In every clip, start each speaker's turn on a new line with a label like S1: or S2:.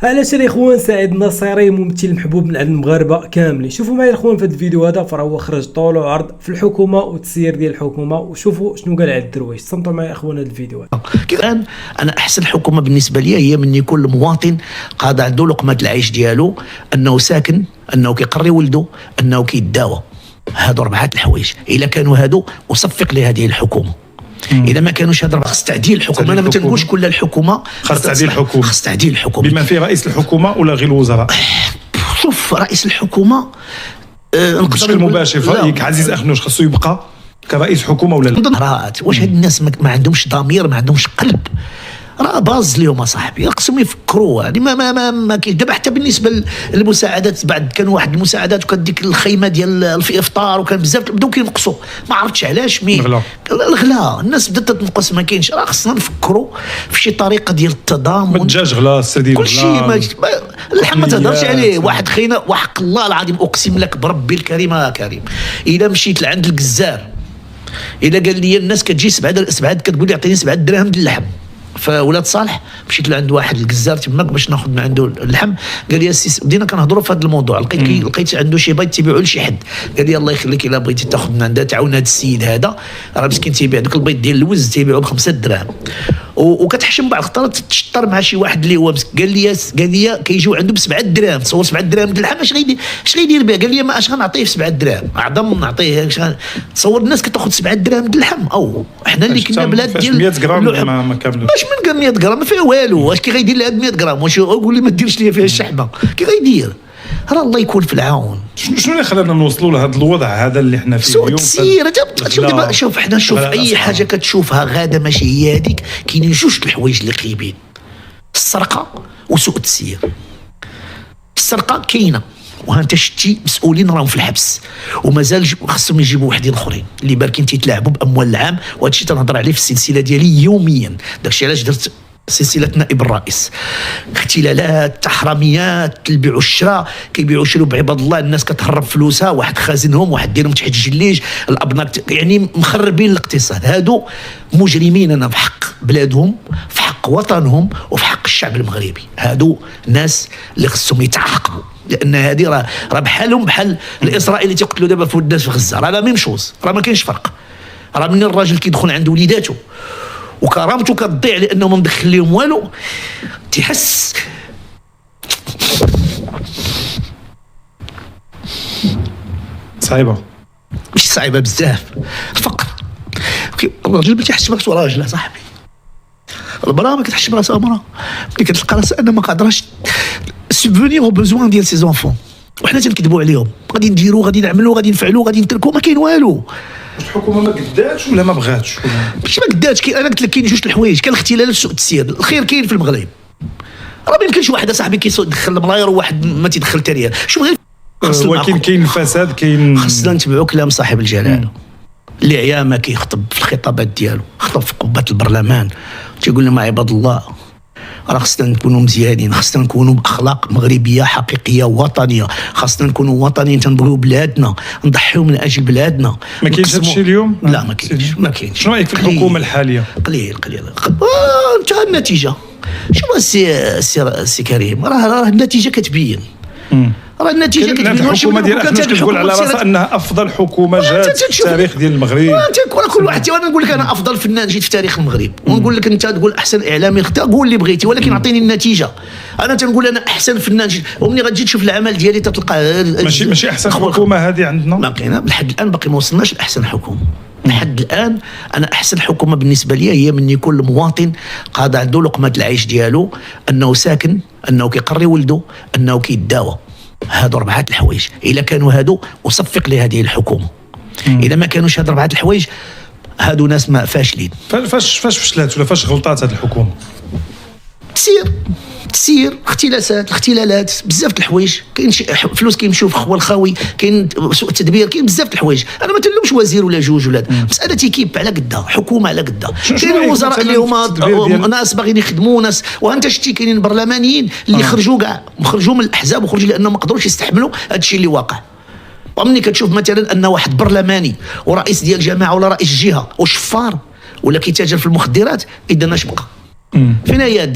S1: علاش الاخوان سعيد النصيري ممثل محبوب من عند المغاربه كاملين. شوفوا معايا الاخوان في هذا الفيديو هذا، فهو خرج طول وعرض في الحكومه والتسيير ديال الحكومه، وشوفوا شنو قال على الدرويش. صمتوا معايا اخوان هذا الفيديو هذا.
S2: الان انا احسن حكومه بالنسبه لي هي من كل مواطن قاعد عنده لقمه العيش ديالو، انه ساكن، انه كيقري ولده، انه كيداوى. هادو 4 الحوايج الا كانوا هادو اصفق لهذه الحكومه. اذا ما كانوش هاد خص تعديل الحكومه. انا ما تنقولش كل الحكومه
S3: خص تعديل الحكومه،
S2: خص تعديل الحكومه
S3: بما فيه رئيس الحكومه ولا غير الوزراء.
S2: شوف رئيس الحكومه
S3: بشكل مباشر في رايك عزيز اخنوش خصو يبقى كرئيس حكومه ولا لا؟
S2: واش هاد الناس ما عندهمش ضمير، ما عندهمش قلب؟ راه باز ليهم اصاحبي، خصهم يفكروا. يعني ما كاين دابا حتى بالنسبه للمساعدات، بعد كانوا واحد المساعدات وكديك الخيمه ديال الافطار وكان بزاف بداو كينقصوا، ما عرفتش علاش. الغلا الناس بدات تنقص، ما كاينش. راه خصنا نفكروا في شي طريقه ديال التضامن.
S3: الدجاج غلا، السردين
S2: كل شيء اللحم ما تهضرش عليه. واحد خينا وحق الله العظيم اقسم لك بربي الكريم يا كريم، الا مشيت لعند الجزار، الا قال لي الناس كتجي 7 كتقول لي عطيني 7 دراهم ديال اللحم، فولاد صالح مشيت لعند واحد الجزار تماك باش ناخذ من عنده اللحم، قال لي السيس بدينا كنهضروا في هذا الموضوع، لقيت عنده شي بيض تيبيعوا لشي حد، قال لي الله يخليك الا بغيتي تاخذ من عنده تعاون هذا السيد هذا، راه مسكين تيبيع داك البيض ديال اللوز تيبيعوا ب5 دراهم، وكتحشم بعض الخطرات تشطر مع شي واحد اللي هو قال لي كيجيو عنده ب7 دراهم. تصور 7 دراهم د اللحم اش غيدير بها؟ قال لي ما اش غنعطيه ب7 دراهم، اعظم نعطيه. تصور الناس كتاخذ 7 دراهم د اللحم، او حنا اللي كنا بلاد ديال
S3: 100 غرام ما كاملوش.
S2: من قال 100 غرام ما فيها والو. واش كي غيدير لهاد 100 غرام؟ واش يقول لي ما ديرش لي فيها الشحمه؟ كي غيدير؟ راه الله يكون في العون.
S3: شنو اللي خلانا نوصلوا لهذا الوضع هذا اللي حنا فيه اليوم؟
S2: شوف حنا اي حاجه كتشوفها غاده ماشي هي هذيك. كاينين 2 الحوايج اللي خايبين: السرقه وسوء التسيير. السرقه كاينه وانت شتي مسؤولين راهم في الحبس، ومازال خصهم يجيبوا وحدين اخرين اللي باركين تيتلاعبوا باموال العام. وهذا الشيء تنهضر عليه في السلسله ديالي يوميا. داكشي علاش درت سلسله نائب الرئيس. اختلالات، تحرميات، البيع والشراء، كيبيعوا شرو بعباد الله، الناس كتهرب فلوسها، واحد خازنهم، واحد ديرهم تحت الجليج، الابناك يعني مخربين الاقتصاد. هادو مجرمين انا في حق بلادهم، في حق وطنهم، وفي حق الشعب المغربي. هادو ناس اللي خصهم يتعاقبوا، لان هذه راه بحالهم بحال الاسرائيلي تيقتلوا دابا في الناس في غزه. راه لا ميم شوز، راه ما كاينش فرق. راه من الراجل كيدخل عند وليداته وكرامته كتضيع لانه ما مدخل لهم والو، تحس
S3: صعيبه.
S2: مش صعيبه بزاف. الفقر، الراجل ما تيحسش براسو راجل صاحبي، المراه ما كتحسش براسها مراه، ملي كتلقى راسها انها ما قادراش سوبفونيغ بوزوان ديال سي زونفون، وحنا تنكذبوا عليهم. غادي نديروا، غادي نعملوا، غادي نفعلوا، غادي نتركوا، ما كاين والو.
S3: الحكومه ما قداتش ولا ما بغاتش؟
S2: ماشي ما قداتش. انا قلت لك كاين 2 الحوايج: كان الاختلال وسوء التسيير. الخير كاين في المغرب، راه ما يمكنش واحد صاحبي كيدخل الملاير وواحد ما تيدخل حتى ريال. شوف غير
S3: ولكن كاين الفساد، كاين.
S2: خصنا نتبعوا كلام صاحب الجلاله اللي عيا ما كيخطب في الخطابات ديالو، خطب في قبه البرلمان تيقول لهم عباد الله راه خصنا نكونوا مزيانين، خصنا نكونوا باخلاق مغربيه حقيقيه وطنيه، خصنا نكونوا وطنيين، تنبغيو بلادنا، نضحيو من اجل بلادنا.
S3: ما كاينش هادشي اليوم؟
S2: لا ما كاينش.
S3: شنو رايك في الحكومه الحاليه؟
S2: قليل. انت النتيجه شوف سي كريم، راه النتيجه كتبين. راه النتيجه كتبين.
S3: الحكومه ديال احمد كتقول على راسها انها افضل حكومه جات في التاريخ ديال المغرب.
S2: كل واحد انا نقول لك انا افضل فنان جيت في تاريخ المغرب، ونقول لك انت تقول احسن اعلامي، قول اللي بغيتي، ولكن اعطيني النتيجه. انا تنقول انا احسن فنان جيت، ومني غتجي تشوف العمل ديالي تتلقى
S3: ماشي احسن حكومه هذه عندنا.
S2: ما كاينه لحد الان، باقي ما وصلناش لاحسن حكومه. لحد الان انا احسن حكومه بالنسبه لي هي من كل مواطن قاعد عنده لقمه العيش ديالو، انه ساكن، انه كيقري ولده، انه كيداوى. هادو 4 الحوايج الا كانوا هادو اصفق لهذه الحكومه. اذا ما كانوش هاد 4 الحوايج، هادو ناس ما فاشلين.
S3: فاش فشلات ولا فاش غلطات هذه الحكومه؟
S2: تسير، اختلالات، بزاف د الحوايج. كاين فلوس كيمشيو في خوا الخاوي، كاين سوء التدبير، كاين بزاف د الحوايج. انا ما تنلومش وزير ولا جوج ولا مساله تيكيب على قدها، حكومه على قدها. كاين وزراء اللي هما ناس باغيين يخدموا، ناس وانت شتي كاينين برلمانيين اللي خرجوا من الاحزاب وخرجوا لانهم ما قدروش يستحملوا هذا الشيء اللي واقع. ومني كتشوف مثلا ان واحد برلماني ورئيس ديال جماعه ولا رئيس جهه وشفار ولا كيتاجر في المخدرات، اذا اش بقى؟ فين هي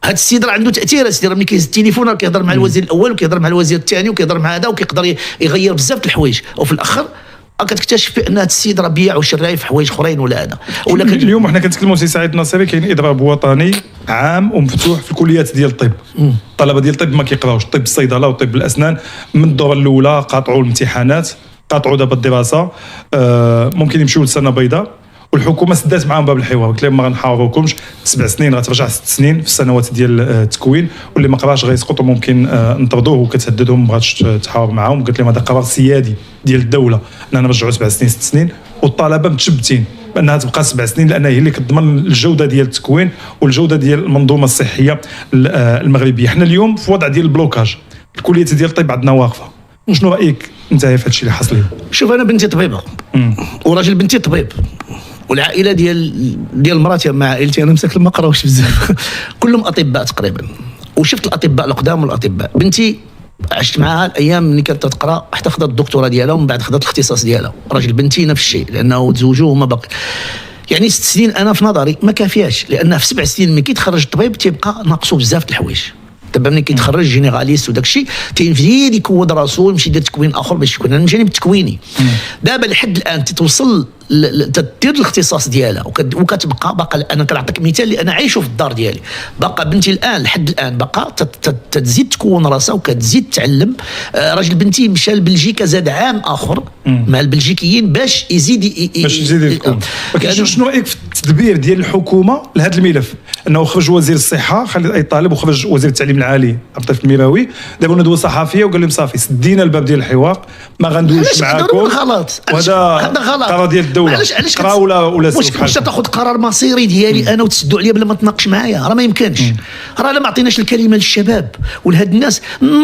S2: هذا السيد راه عنده تاثير. هذا السيد راه ملي كيهز التليفون راه كيهضر مع الوزير الاول وكيهضر مع الوزير الثاني وكيهضر مع هذا وكيقدر يغير بزاف د الحوايج، وفي الاخر كتكتشف بان هذا السيد راه بيع وشراي في حوايج اخرين ولا هذا. ولكن
S3: اليوم حنا كنتكلموا سي سعيد الناصري كاين اضراب وطني عام ومفتوح في الكليات ديال الطب. الطلبه ديال الطب ما كيقراوش طب الصيدله وطب الاسنان من الدوره الاولى، قاطعوا الامتحانات، قاطعوا دابا الدراسه، ممكن يمشيو لسنه بيضاء. والحكومه سدات معاهم باب الحوار، قلت لهم ما غنحاوروكمش، 7 سنين غترجع 6 سنين في السنوات ديال التكوين، واللي ما قراش غيسقط وممكن نطردوه، وكتهددهم ما بغاتش تحاور معاهم. قلت لهم هذا قرار سيادي ديال الدوله اننا نرجعوا 7 سنين 6 سنين، والطلبه متشبتين بانها تبقى 7 سنين لانها هي اللي كتضمن الجوده ديال التكوين والجوده ديال المنظومه الصحيه المغربيه. حنا اليوم في وضع ديال البلوكاج، الكليات ديال الطب عندنا واقفه. شنو رايك انت في هذا الشيء اللي حصل؟
S2: شوف انا بنتي طبيبه وراجل بنتي طبيب، والعائله ديال مراتي مع عائلتي انا مساكن ما قراوش بزاف كلهم اطباء تقريبا، وشفت الاطباء القدام والاطباء. بنتي عشت معها الايام ملي كانت تقرا حتى خدات الدكتوراه ديالها ومن بعد خدات الاختصاص ديالها. راجل بنتي نفس الشيء لانه تزوجوا هما باقي. يعني 6 سنين انا في نظري ما كافياش، لان في 7 سنين ملي كيتخرج الطبيب تيبقى ناقصو بزاف د الحوايج. دابا ملي كيتخرج جينيراليست وداك الشيء تيزيد يكون راسو يمشي يدير تكوين اخر باش يكون من الجانب التكويني. دابا لحد الان تتوصل تدير الاختصاص ديالها وكتبقى باقا. انا كنعطيك مثال اللي انا عايشه في الدار ديالي، باقا بنتي الان لحد الان باقا تزيد تكون راسها وكتزيد تعلم. راجل بنتي مشى لبلجيكا زاد عام اخر مع البلجيكيين باش يزيد
S3: يكون. شنو رايك في التدبير ديال الحكومه لهذا الملف؟ انه خرج وزير الصحه خلي اي طالب، وخرج وزير التعليم العالي عبد اللطيف الميراوي دابا ندوه صحفيه وقال لهم صافي سدينا الباب ديال الحوار، ما غندويش معاكم.
S2: هذا غلط
S3: قرار ديال الدوله.
S2: علاش
S3: قرا ولا
S2: واش تاخذ قرار مصيري ديالي انا وتسدوا عليا بلا ما تناقش معايا؟ راه ما يمكنش. راه ما عطيناش الكلمه للشباب ولهاد الناس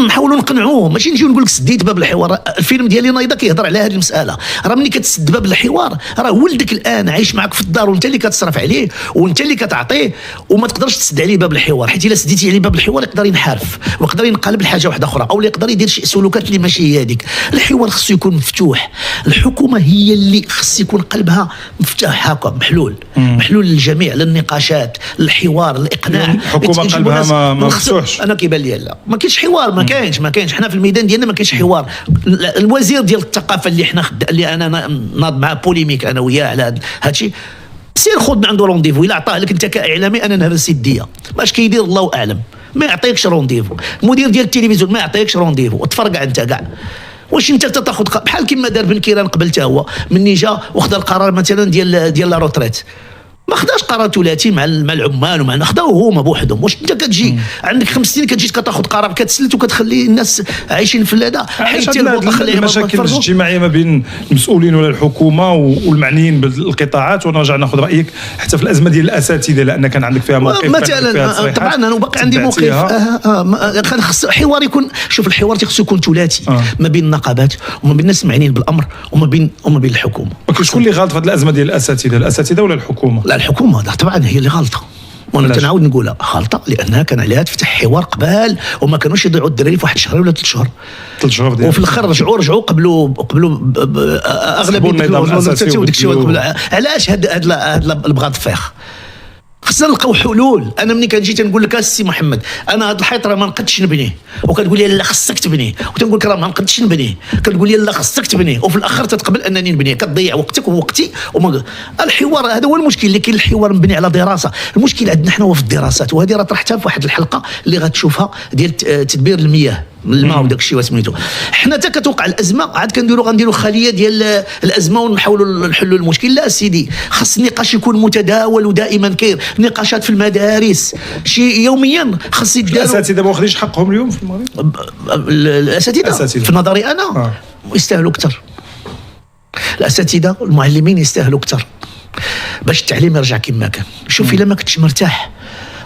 S2: نحاولوا نقنعوهم، ماشي نجيو نقول لك سديت باب الحوار. الفيلم ديالي نايضه كيهضر على هذه المساله. راه ملي كتسد باب الحوار راه ولدك الان عايش معك في الدار وانت اللي كتصرف عليه وانت اللي كتعطيه، وما تقدرش تسد عليه باب الحوار، حيت الا سديتي عليه باب الحوار يقدر ينحرف ويقدر ينقلب لحاجه واحده اخرى، او يقدر يدير شي سلوكات اللي ماشي هي هذيك. الحوار خصو يكون مفتوح. الحكومه هي اللي خص يكون قلبها مفتوح هكا، محلول للجميع، للنقاشات، للحوار، الاقناع.
S3: الحكومه قلبها ما مفتوحش.
S2: انا كيبان لي لا، ما كاينش حوار، ما كاينش. حنا في الميدان ديالنا ما كاينش حوار. الوزير ديال الثقافه اللي انا ناض مع بوليميك انا وياه على هذا الشيء، سير خذ من عنده رونديفو. الا عطاه لك انت كاعلامي انا نهرس يديا، باش كيدير الله اعلم. ما يعطيكش رونديفو. المدير ديال التلفزيون ما يعطيكش رونديفو، تفرقع انت كاع. واش انت تاخذ بحال كما دار بن كيران قبل تا هو مني جا وخذ القرار مثلا ديال لا روتريت، ما خداش قرار ثلاثي مع العمال ومع خداو هما بوحدهم. واش انت كتجي عندك 5 سنين كتجي كتاخذ قرار كتسلت وكتخلي الناس عايشين في هذا؟ حيت
S3: المشاكل الاجتماعيه ما بين المسؤولين ولا الحكومه والمعنيين بالقطاعات. ونرجع ناخذ رايك حتى في الازمه ديال الاساتذه، لان كان عندك فيها موقف
S2: مثلا. طبعا انا باقي عندي موقف. كان خص حوار يكون. شوف الحوار خصو يكون ثلاثي ما بين النقابات وما بين الناس المعنيين بالامر وما بين الحكومه.
S3: شكون اللي غلط في هذه الازمه ديال الاساتذه ولا الحكومه؟
S2: لا الحكومه طبعا هي اللي غلطه، وانا كنعاود نقولها غلطه، لانها كان عليها تفتح حوار قبل وما كانوش يضيعوا الدراري في واحد الشهر ولا 3 شهور.
S3: 3 شهور
S2: وفي الاخر رجعوا قبلوا اغلبيه وداك الشيء. علاش هاد البغاض الفيخ؟ خصنا نلقاو حلول. انا ملي كنجي تنقول لك السي محمد انا هذا الحيط راه ما نقدش نبنيه، وكتقول لي لا خصك تبنيه، وتنقول لك راه ما نقدش نبنيه، كتقول لي لا خصك تبنيه، وفي الاخر تتقبل انني نبنيه، كتضيع وقتك ووقتي. الحوار هذا هو المشكل، اللي كاين الحوار مبني على دراسه. المشكل عندنا حنا هو في الدراسات، وهذه راه طرحتها في واحد الحلقه اللي غتشوفها ديال تدبير المياه الماء وداك الشيء وسميتو. حنا حتى كتوقع الازمه عاد غنديروا خليه ديال الازمه ونحاولوا نحلوا المشكل. لا سيدي، خاص النقاش يكون متداول ودائما كاين نقاشات في المدارس شي يوميا. خاص يداروا.
S3: الاساتذه ما واخدينش حقهم اليوم في المغرب؟
S2: الاساتذه في نظري انا يستاهلوا اكثر. الاساتذه المعلمين يستاهلوا اكثر باش التعليم يرجع كما كان. شوف الا ما كنتش مرتاح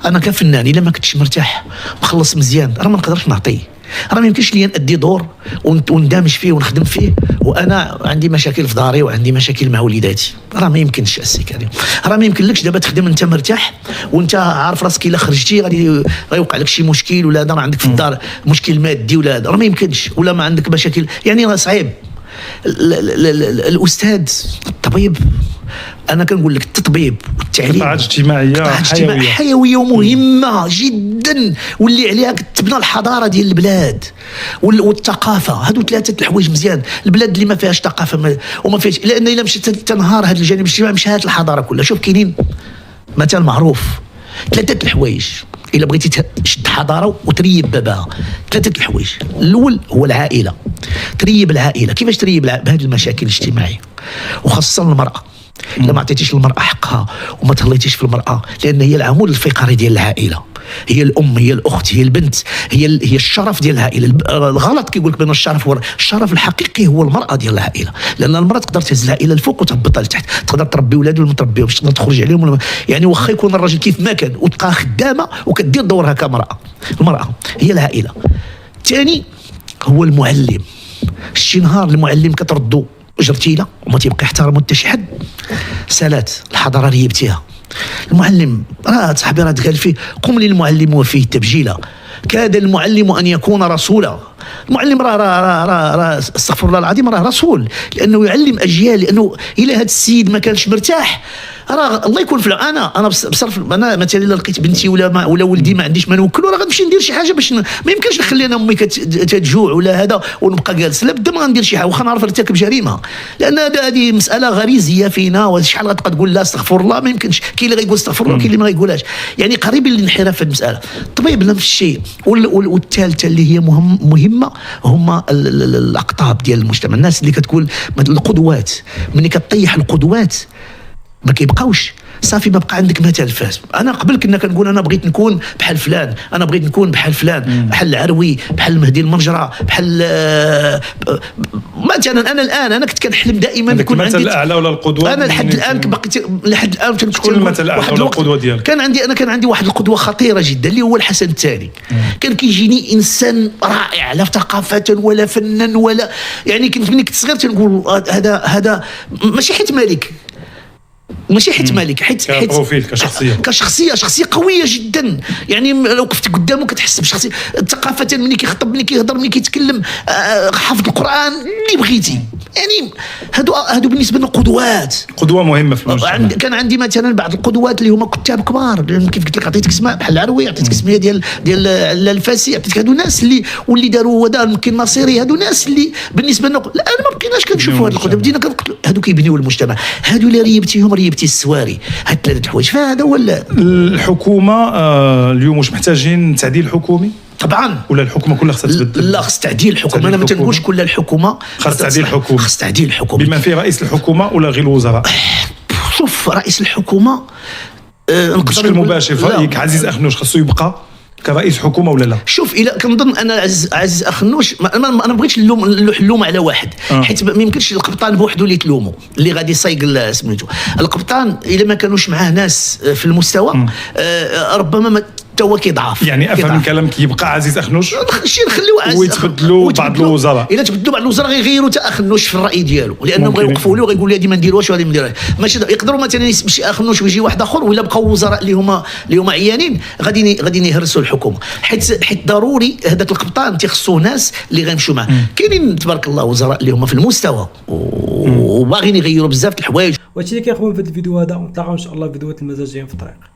S2: انا كفنان، الا ما كنتش مرتاح مخلص مزيان راه ما نقدرش نعطيه. راه ما يمكنش لي نادي دور وندمج فيه ونخدم فيه وانا عندي مشاكل في داري وعندي مشاكل مع وليداتي. راه ما يمكنش السي كريم، راه ما يمكنلكش دابا تخدم انت مرتاح وانت عارف راسك الا خرجتي غادي يوقع لك شي مشكل، ولا هذا راه عندك في الدار مشكل مادي، ولا هذا راه ما يمكنش، ولا ما عندك مشاكل. يعني راه صعيب. الاستاذ الطبيب، انا كنقول لك التطبيب والتعليم
S3: قطاعات اجتماعيه
S2: حيويه ومهمه جدا، واللي عليها كتبنى الحضاره ديال البلاد والثقافه. هادو ثلاثه الحوايج مزيان. البلاد اللي ما فيهاش ثقافه وما فيهاش، لان الا مشات تنهار هذا الجانب الاجتماعي مشات الحضاره كلها. شوف كاينين مثل معروف، ثلاثه الحوايج الا بغيتي تشد حضاره وتريب بابها، ثلاثه الحوايج. الاول هو العائله، تريب العائله. كيفاش تريب بهذه المشاكل الاجتماعيه، وخاصه المراه. الا ما عطيتيش المراه حقها وما تهليتيش في المراه، لان هي العمود الفقري ديال العائله، هي الام، هي الاخت، هي البنت، هي الشرف ديال العائله. الغلط كيقول لك بان الشرف هو الشرف الحقيقي هو المراه ديال العائله، لان المراه تقدر تهز العائله الفوق وتهبطها لتحت، تقدر تربي ولاد ولا ما تربيهمش، تقدر تخرج عليهم يعني واخا يكون الراجل كيف ما كان وتبقى خدامه وكدير دورها كامراه. المراه هي العائله. الثاني هو المعلم. شي نهار المعلم كتردو جرتيله وما تيبقى يحترمو حتى شي حد، سالات الحضاره ريبتيها. المعلم راه صاحبي راه قال فيه قم للمعلم وفيه تبجيله، كاد المعلم ان يكون رسولا. المعلم راه استغفر الله العظيم راه رسول، لانه يعلم اجيال. لانه الى هذا السيد ما كانش مرتاح، راه الله يكون في انا بصرف. انا مثلا الا لقيت بنتي ولا ولدي ما عنديش ما نوكلو، راه غنمشي ندير شي حاجه باش ما يمكنش نخلي انا امي تتجوع ولا هذا ونبقى جالس. لا بد ما غندير شي حاجه واخا نعرف نرتكب جريمه، لان هذه مساله غريزيه فينا. وشحال غتبقى تقول لا استغفر الله؟ ما يمكنش. كاين اللي غيقول استغفر الله، كاين اللي ما غيقولهاش. يعني قريب للانحراف في المساله. الطبيب نفس الشيء. والثالثه اللي هي مهمه هما الاقطاب ديال المجتمع، الناس اللي كتقول القدوات. ملي كطيح القدوات ما كيبقاوش صافي، ما بقى عندك مثال فاس. انا قبل كنا كنقول انا بغيت نكون بحال فلان، انا بغيت نكون بحال فلان، بحال العروي، بحال مهدي المنجره، بحال مثلا. انا الان انا كنت كنحلم دائما نكون عندي
S3: المثل الاعلى ولا القدوه.
S2: انا لحد الان
S3: شكون المثل الاعلى ولا القدوه ديالك؟
S2: كان عندي واحد القدوه خطيره جدا اللي هو الحسن الثاني. كان كيجيني انسان رائع، لا ثقافه ولا فنا ولا يعني. كنت ملي كنت صغير تنقول هذا ماشي حيت مالك، ماشي حيت مالك، حيت
S3: بروفيل
S2: كشخصيه قويه جدا. يعني لو وقفت قدامه كتحس بشخصيه. ثقافه ملي كيخطب، ملي كيهضر، ملي كيتكلم، حافظ القران اللي بغيتي. يعني هادو بالنسبه لنا قدوه مهمه في المجتمع. كان عندي مثلا بعض القدوات اللي هما كتاب كبار، كيف قلت لك عطيتك اسماء بحال العروي، عطيتك اسماء ديال الفاسي، عطيتك هادو ناس اللي داروا ودا الممكن الناصري. هادو ناس اللي بالنسبه لنا الان ما بقيناش كنشوفوا هاد القدوه، بدينا كنقتلوا. هادو كيبنيو المجتمع. هادو اللي ريبتي السواري. هاد ثلاثه الحوايج. فهذا هو الحكومه.
S3: اليوم واش محتاجين تعديل حكومي؟
S2: طبعا.
S3: ولا الحكومه كلها خصها تبدل؟
S2: لا، خص تعديل الحكومه. انا ما تنقولش كل الحكومه
S3: خص تعديل الحكومه، بما فيه رئيس الحكومه ولا غير الوزراء.
S2: شوف رئيس الحكومه
S3: بشكل مباشر في رايك عزيز اخنوش خصو يبقى كرئيس حكومه ولا لا؟
S2: شوف، الى كنظن انا عزيز اخنوش انا ما بغيتش اللوم على واحد، حيت ما يمكنش القبطان بوحدو اللي تلومو، اللي غادي يصايق سميتو القبطان. الا ما كانوش معاه ناس في المستوى ربما هو كيضعف.
S3: يعني افهم من كلامك يبقى عزيز اخنوش،
S2: شي نخليو عزيز
S3: ويتبدلوا بعض الوزراء.
S2: الا تبدلوا بعض الوزراء غيغيروا حتى اخنوش في الراي ديالو، لانهم غيوقفوا له وغيقول لي هذه ما نديروهاش وهذه ما نديروهاش. ماشي يقدروا مثلا يمشي اخنوش ويجي واحد اخر، ولا بقاو وزراء اللي هما عيانين غادي يهرسوا الحكومه. حيت ضروري هذاك القبطان تيخصو ناس اللي غيمشوا معاه. كاينين تبارك الله وزراء اللي هما في المستوى وباغيين يغيروا بزاف د الحوايج.
S1: وهادشي اللي كيخدموا في هذا الفيديو هذا، ونتلاقاو ان شاء الله في فيديوهات المزاجين في الطريق.